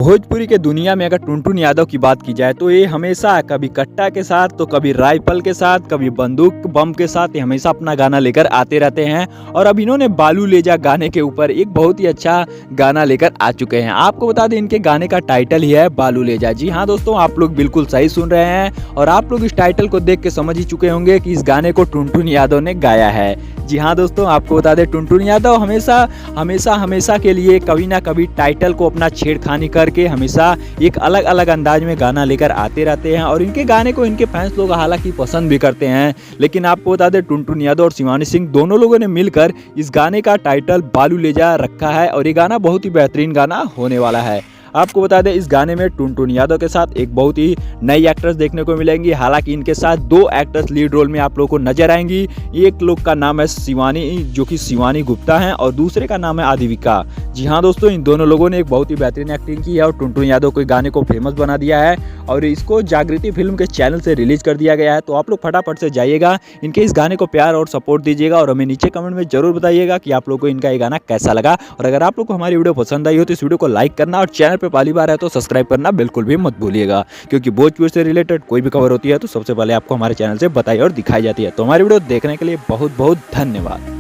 भोजपुरी के दुनिया में अगर टुनटुन यादव की बात की जाए तो ये हमेशा कभी कट्टा के साथ तो कभी राइफल के साथ कभी बंदूक बम के साथ ये हमेशा अपना गाना लेकर आते रहते हैं। और अब इन्होंने बालू ले जा गाने के ऊपर एक बहुत ही अच्छा गाना लेकर आ चुके हैं। आपको बता दें इनके गाने का टाइटल ही है बालू ले जा। जी हाँ दोस्तों, आप लोग बिल्कुल सही सुन रहे हैं और आप लोग इस टाइटल को देख के समझ ही चुके होंगे कि इस गाने को टुनटुन यादव ने गाया है। जी हाँ दोस्तों, आपको बता दें टुनटुन यादव हमेशा के लिए कभी ना कभी टाइटल को अपना छेड़खानी करके हमेशा एक अलग अलग अंदाज में गाना लेकर आते रहते हैं। और इनके गाने को इनके फैंस लोग हालांकि पसंद भी करते हैं। लेकिन आपको बता दें टुनटुन यादव और शिवानी सिंह दोनों लोगों ने मिलकर इस गाने का टाइटल बालू ले जा रखा है और ये गाना बहुत ही बेहतरीन गाना होने वाला है। आपको बता दें इस गाने में टुनटुन यादव के साथ एक बहुत ही नई एक्ट्रेस देखने को मिलेंगी। हालांकि इनके साथ दो एक्ट्रेस लीड रोल में आप लोगों को नजर आएंगी। एक लोग का नाम है शिवानी, जो कि शिवानी गुप्ता हैं, और दूसरे का नाम है आदिविका। जी हाँ दोस्तों, इन दोनों लोगों ने एक बहुत ही बेहतरीन एक्टिंग की है और टुनटुन यादव के गाने को फेमस बना दिया है और इसको जागृति फिल्म के चैनल से रिलीज कर दिया गया है। तो आप लोग फटाफट से जाइएगा, इनके इस गाने को प्यार और सपोर्ट दीजिएगा और हमें नीचे कमेंट में जरूर बताइएगा कि आप लोग को इनका ये गाना कैसा लगा। और अगर आप लोग को हमारी वीडियो पसंद आई हो तो इस वीडियो को लाइक करना और चैनल पर पहली बार है तो सब्सक्राइब करना बिल्कुल भी मत भूलिएगा, क्योंकि भोजपुर से रिलेटेड कोई भी खबर होती है तो सबसे पहले आपको हमारे चैनल से बताई और दिखाई जाती है। तो हमारी वीडियो देखने के लिए बहुत बहुत धन्यवाद।